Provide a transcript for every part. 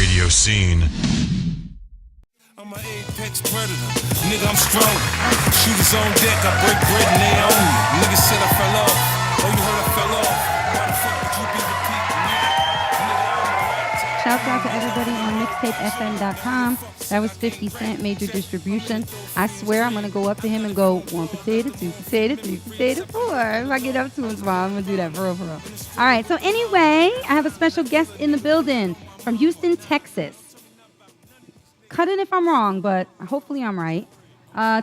radio scene. I'm an apex predator. Nigga, I'm strong. Shooters on deck, I break bread and they own me. Nigga said I fell off. Oh, you heard I fell off. Why the fuck would you be repeating, nigga? Shouts out to everybody on mixtapefm.com. That was 50 Cent, Major Distribution. I swear I'm going to go up to him and go, 1 potato, 2 potato, 3 potato, 4. If I get up to him tomorrow, I'm going to do that for real, for real. All right, so anyway, I have a special guest in the building from Houston, Texas. Cut it if I'm wrong, but hopefully I'm right.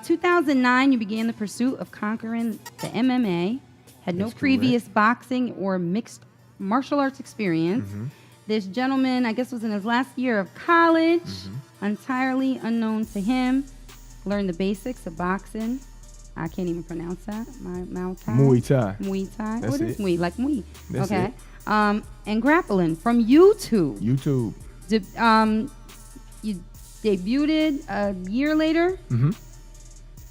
2009, you began the pursuit of conquering the MMA. Had no previous boxing or mixed martial arts experience. Mm-hmm. This gentleman, I guess, was in his last year of college, entirely unknown to him. Learned the basics of boxing. I can't even pronounce that. Muay Thai. Muay Thai. That's What is it. Muay? Like Muay. That's okay. it. And grappling from YouTube. YouTube. You debuted a year later. Mm-hmm.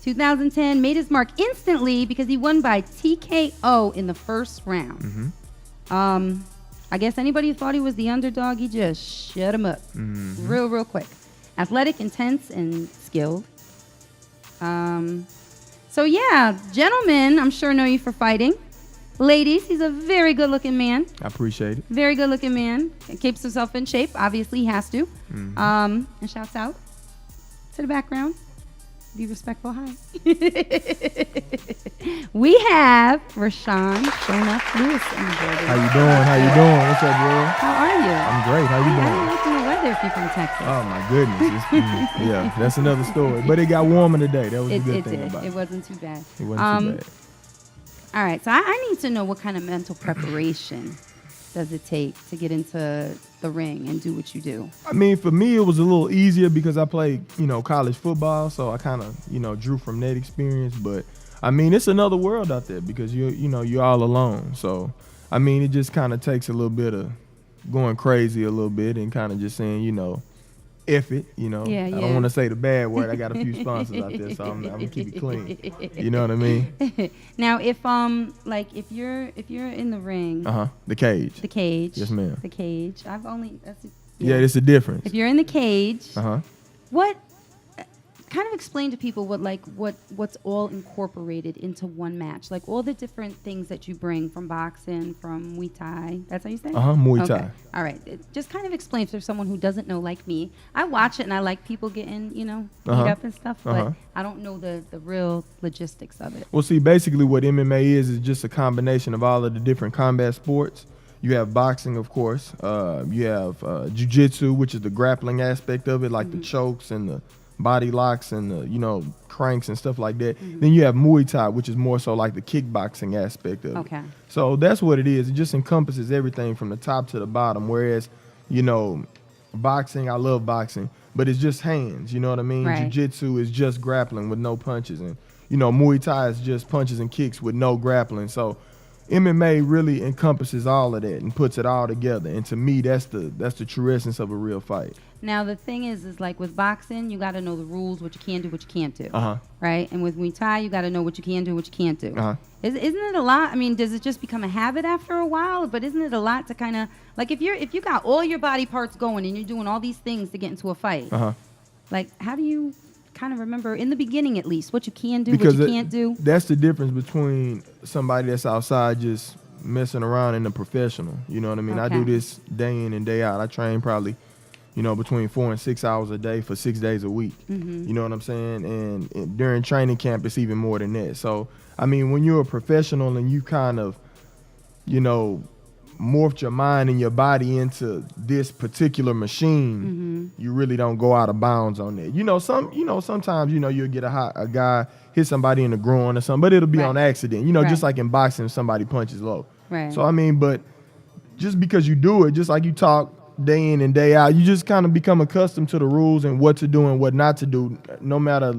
2010, made his mark instantly because he won by TKO in the first round. Mm-hmm. I guess anybody who thought he was the underdog, he just shut him up real quick. Athletic, intense, and skilled. So yeah, gentlemen, I'm sure know you for fighting. Ladies, he's a very good-looking man. I appreciate it. Very good-looking man. Keeps himself in shape. Obviously, he has to. And shouts out to the background. Be respectful. Hi. We have Rashon Lewis in the building. How you doing? What's up, bro? How are you? I'm great. How you I doing? don't like the weather if you're from Texas. Oh my goodness. Yeah, that's another story. But it got warmer today. That was a good thing about it. It wasn't too bad. It wasn't too bad. All right, so I need to know what kind of mental preparation does it take to get into the ring and do what you do? I mean, for me, it was a little easier because I played, college football, so I kind of, drew from that experience. But I mean, it's another world out there because you're all alone. So I mean, it just kind of takes a little bit of going crazy a little bit and kind of just saying, F it, Yeah. I don't want to say the bad word. I got a few sponsors out there, so I'm gonna keep it clean. You know what I mean? Now, if you're in the ring, the cage. the cage, Yes, ma'am. the cage. Yeah, it's a difference. If you're in the cage, what? Kind of explain to people what's all incorporated into one match, like all the different things that you bring from boxing, from Muay Thai. That's how you say it? Muay Thai. Okay. All right. Just kind of explain for someone who doesn't know, like me. I watch it and I like people getting, beat up and stuff, but I don't know the real logistics of it. Well, see, basically what MMA is just a combination of all of the different combat sports. You have boxing, of course. You have jiu-jitsu, which is the grappling aspect of it, like the chokes and the body locks and the, cranks and stuff like that. Then you have Muay Thai, which is more so like the kickboxing aspect of it. So that's what it is. It just encompasses everything from the top to the bottom. Whereas, boxing, I love boxing, but it's just hands. You know what I mean? Right. Jiu-jitsu is just grappling with no punches. And, Muay Thai is just punches and kicks with no grappling. So MMA really encompasses all of that and puts it all together. And to me, that's the true essence of a real fight. Now, the thing is like with boxing, you got to know the rules, what you can do, what you can't do. Right? And with Muay Thai, you got to know what you can do, what you can't do. Isn't it a lot? I mean, does it just become a habit after a while? But isn't it a lot to kind of, like if you got all your body parts going and you're doing all these things to get into a fight, like how do you kind of remember, in the beginning at least, what you can do, what you can't do? That's the difference between somebody that's outside just messing around and a professional. You know what I mean? I do this day in and day out. I train probably between 4 and 6 hours a day for 6 days a week. You know what I'm saying? And during training camp, it's even more than that. So, I mean, when you're a professional and you kind of, morphed your mind and your body into this particular machine, you really don't go out of bounds on that. Sometimes, you'll get a guy hit somebody in the groin or something, but it'll be on accident. Just like in boxing, if somebody punches low. Right. So, I mean, but just because you do it, just like you talk day in and day out, you just kind of become accustomed to the rules and what to do and what not to do, no matter,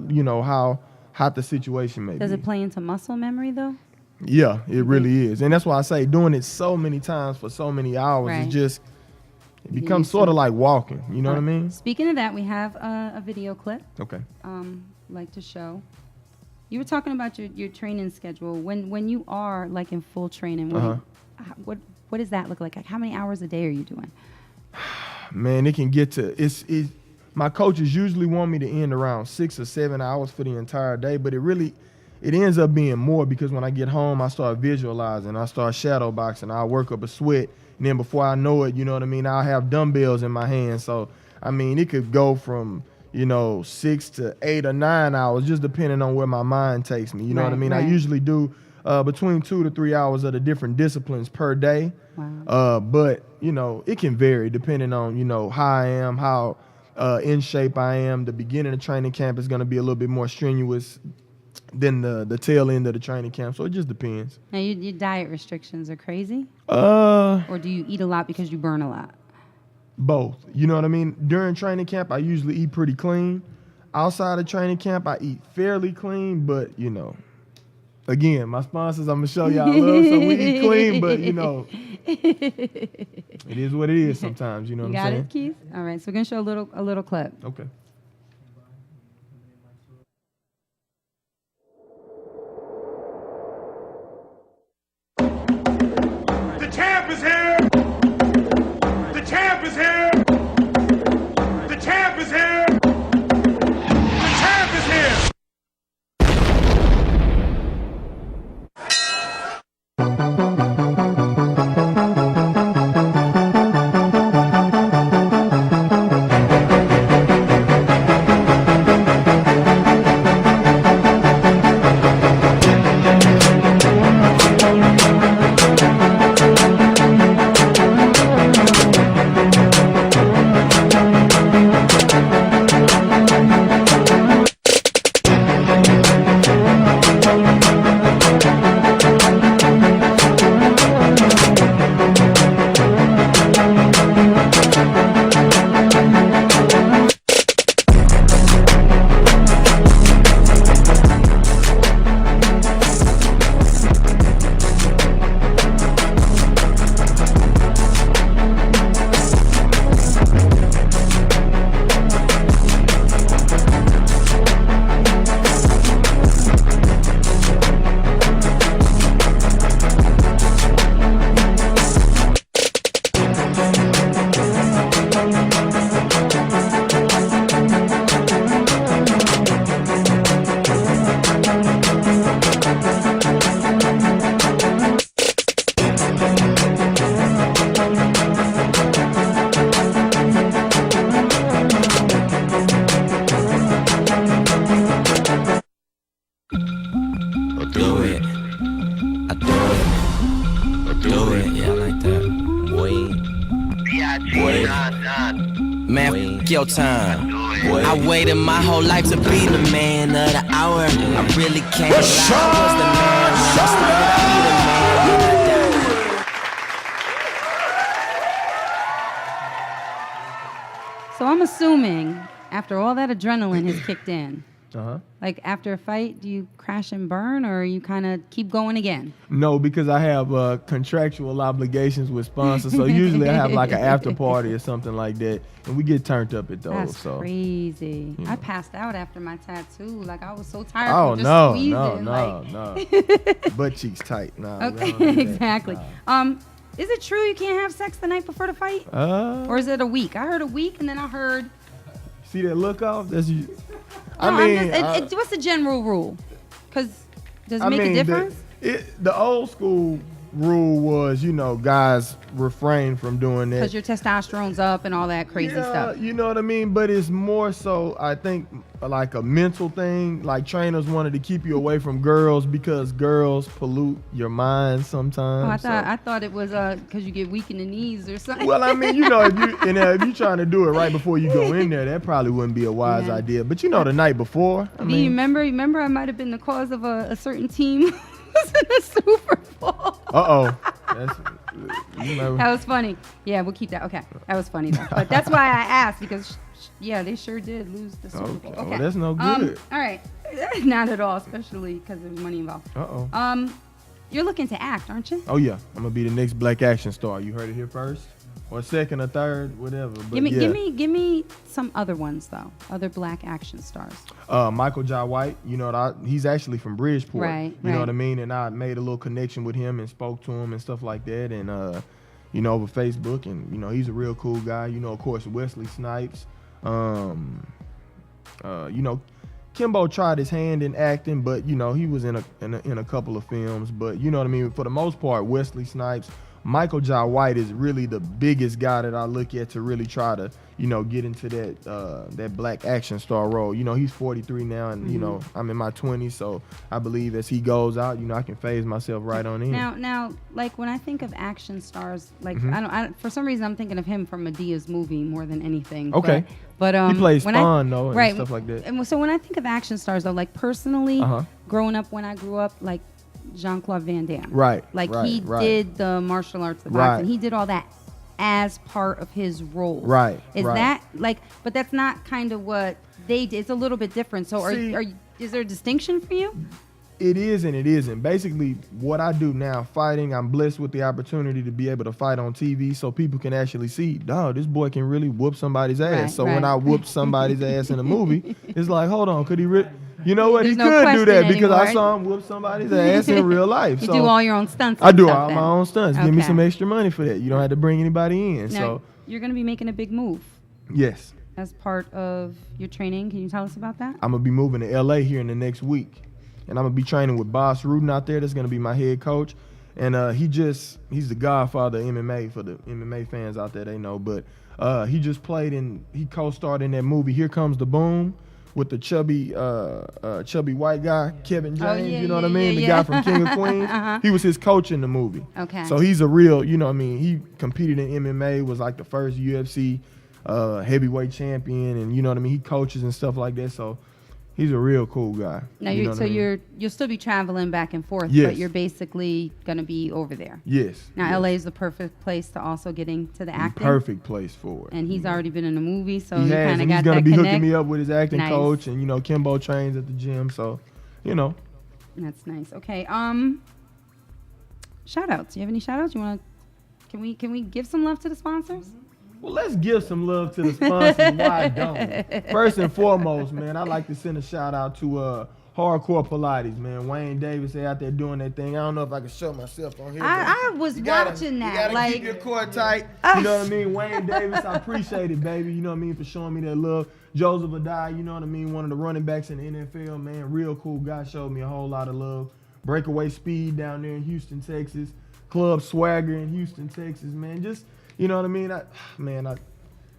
how hot the situation may be. Does it play into muscle memory, though? Yeah, it really is. And that's why I say doing it so many times for so many hours, it becomes sort of like walking. You know what I mean? Speaking of that, we have a video clip. Okay. Like to show. You were talking about your training schedule. When you are like in full training, what does that look like? Like how many hours a day are you doing? Man, it can get to my coaches usually want me to end around 6 or 7 hours for the entire day, but it ends up being more because when I get home, I start visualizing, I start shadow boxing, I work up a sweat, and then before I know it, you know what I mean, I'll have dumbbells in my hands. So, I mean, it could go from, 6 to 8 or 9 hours, just depending on where my mind takes me. You know what I mean? Right. I usually do between 2 to 3 hours of the different disciplines per day. Wow. But, it can vary depending on, how I am, how in shape I am. The beginning of training camp is going to be a little bit more strenuous than the tail end of the training camp. So it just depends. Now, your diet restrictions are crazy? Or do you eat a lot because you burn a lot? Both. You know what I mean? During training camp, I usually eat pretty clean. Outside of training camp, I eat fairly clean, but, again, my sponsors, I'm going to show y'all love, so we eat clean, but, it is what it is sometimes, you know what I'm saying? Got it, Keith? All right, so we're going to show a little clip. Okay. The champ is here! The champ is here! The champ is here! The champ is here! Your time. I waited my whole life to be the man of the hour. I really can't lie. I was the man when I started. I be the man when I died. So I'm assuming after all that adrenaline has kicked in, like after a fight, do you crash and burn or you kind of keep going again? No, because I have contractual obligations with sponsors. So usually I have like an after party or something like that. And we get turned up at those. That's crazy. I passed out after my tattoo. Like I was so tired Oh, from just squeezing. no. Butt cheeks tight. Nah, Okay, exactly. Is it true you can't have sex the night before the fight? Or is it a week? I heard a week and then I heard... See that look off? That's you. No, what's the general rule? Because does it make a difference? The old school rule was, guys refrain from doing that. Because your testosterone's up and all that crazy stuff. You know what I mean? But it's more so, I think, like a mental thing. Like trainers wanted to keep you away from girls because girls pollute your mind sometimes. I thought it was because you get weak in the knees or something. Well, I mean, if you're trying to do it right before you go in there, that probably wouldn't be a wise idea. But the night before. Do you remember I might have been the cause of a certain team was in the Super Bowl. That was funny. Yeah, we'll keep that. Okay, that was funny though. But that's why I asked because, they sure did lose the Super Bowl. Okay, well, that's no good. All right, not at all, especially because there's money involved. You're looking to act, aren't you? Oh yeah, I'm gonna be the next black action star. You heard it here first, or second, or third, whatever. But give me some other ones though. Other black action stars. Michael Jai White. He's actually from Bridgeport. Right. You know what I mean? And I made a little connection with him and spoke to him and stuff like that. And over Facebook, and he's a real cool guy. Of course, Wesley Snipes. Kimbo tried his hand in acting, but he was in a couple of films. But you know what I mean. For the most part, Wesley Snipes, Michael Jai White is really the biggest guy that I look at to really try to get into that black action star role. He's 43 now, and I'm in my 20s, so I believe as he goes out, I can phase myself right on in. Now, like when I think of action stars, like I for some reason I'm thinking of him from Medea's movie more than anything. Okay. But he plays Spawn though, and stuff like that. And so when I think of action stars though, like personally, growing up when I grew up, like Jean-Claude Van Damme. Right. Like he did the martial arts, the boxing. He did all that as part of his role. Right. Is that like? But that's not kind of what they did. It's a little bit different. So is there a distinction for you? It is and it isn't. Basically, what I do now, fighting, I'm blessed with the opportunity to be able to fight on TV so people can actually see, dog, this boy can really whoop somebody's ass. When I whoop somebody's ass in a movie, it's like, hold on, could he really? You know what? There's He no could do that because anymore. I saw him whoop somebody's ass in real life. You so do all your own stunts. I do and all stuff my own stunts. Give me some extra money for that. You don't Okay. have to bring anybody in. Now, So you're going to be making a big move yes, as part of your training. Can you tell us about that? I'm gonna be moving to LA here in the next week. And I'm going to be training with Boss Rudin out there. That's going to be my head coach. And he's the godfather of MMA for the MMA fans out there, they know. But he just he co-starred in that movie, Here Comes the Boom, with the chubby white guy, Kevin James, you know what I mean? The guy from King of Queens. He was his coach in the movie. Okay. So he's a real, he competed in MMA, was like the first UFC heavyweight champion. And you know what I mean? He coaches and stuff like that. So he's a real cool guy. Now, you know what I mean? you'll still be traveling back and forth, Yes. but you're basically going to be over there. Yes. Now, yes. LA is the perfect place to also get into the acting. Perfect place for it. And he's already been in a movie, so He you has, kind of and got he's gonna that be connect. hooking me up with his acting Nice. coach, and Kimbo trains at the gym, so That's nice. Okay. Shout outs. You have any shout outs? Can we give some love to the sponsors? Well, let's give some love to the sponsors. Why don't? First and foremost, man, I'd like to send a shout out to Hardcore Pilates, man. Wayne Davis out there doing that thing. I don't know if I can show myself on here. I was watching that. You gotta Like, keep your core tight. You know what I mean? Wayne Davis, I appreciate it, baby. You know what I mean? For showing me that love. Joseph Adai, you know what I mean? One of the running backs in the NFL, man. Real cool guy. Showed me a whole lot of love. Breakaway Speed down there in Houston, Texas. Club Swagger in Houston, Texas, man. Just, you know what I mean? That's I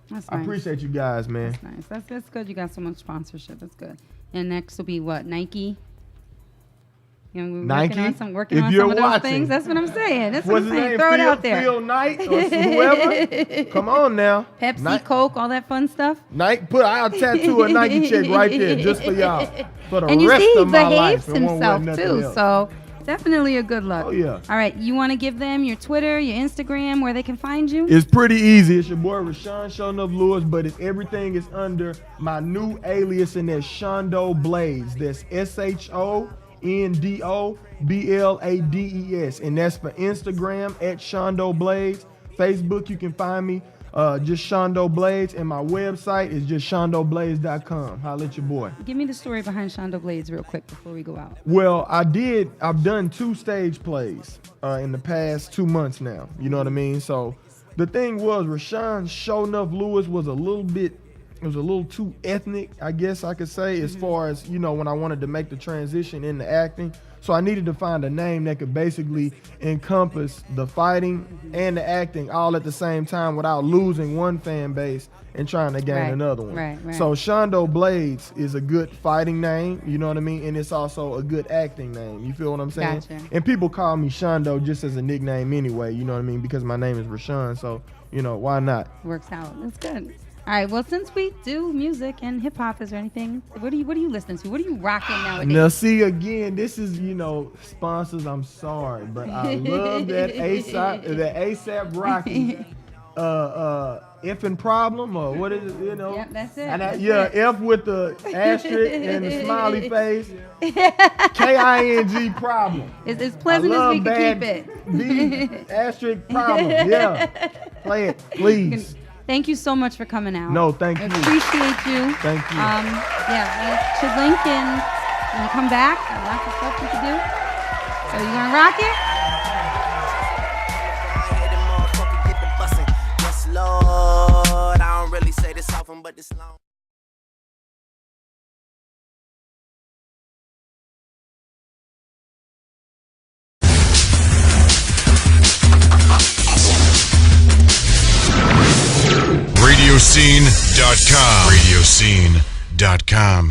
nice. appreciate you guys, man. That's nice. That's good. You got so much sponsorship. That's good. And next will be what? Nike. We're Nike? working If on you're some of those watching. things. That's what I'm saying. That's what What's I'm his saying. name? Throw it out there. Phil Knight or whoever? Come on now. Pepsi, Coke, all that fun stuff. Nike, I'll tattoo a Nike check right there just for y'all. For the And you rest see, he of my life. behaves It won't himself wear nothing too. else. So definitely a good look. Oh, yeah. All right. You want to give them your Twitter, your Instagram, where they can find you? It's pretty easy. It's your boy Rashon Showing Up Lewis, but everything is under my new alias, and that's Shondo Blades. That's SHONDOBLADES, and that's for Instagram at Shondo Blades. Facebook, you can find me just Shondo Blades, and my website is just shondoblades.com. Holla at your boy. Give me the story behind Shondo Blades real quick before we go out. Well, I've done 2 stage plays in the past 2 months now. You know what I mean? So the thing was, Rashon Showing Up Lewis was a little too ethnic, I guess I could say, as far as, when I wanted to make the transition into acting. So I needed to find a name that could basically encompass the fighting and the acting all at the same time without losing one fan base and trying to gain another one. Right. So Shondo Blades is a good fighting name, you know what I mean? And it's also a good acting name. You feel what I'm saying? Gotcha. And people call me Shondo just as a nickname anyway, you know what I mean? Because my name is Rashon, so, why not? Works out. That's good. All right. Well, since we do music and hip hop, is there anything? What are you listening to? What are you rocking nowadays? Now, see, again, this is, sponsors, I'm sorry, but I love that ASAP Rocky, effing problem, or what is it, Yep, that's it. And That's it. F with the asterisk and the smiley face, KING problem. It's as pleasant as we can keep it. B asterisk problem, yeah. Play it, please. Thank you so much for coming out. No, thank I you. appreciate you. Thank you. Should link and when you come back, lots of stuff we can do. So you gonna rock it? but this long. Radioscene.com. Radioscene.com.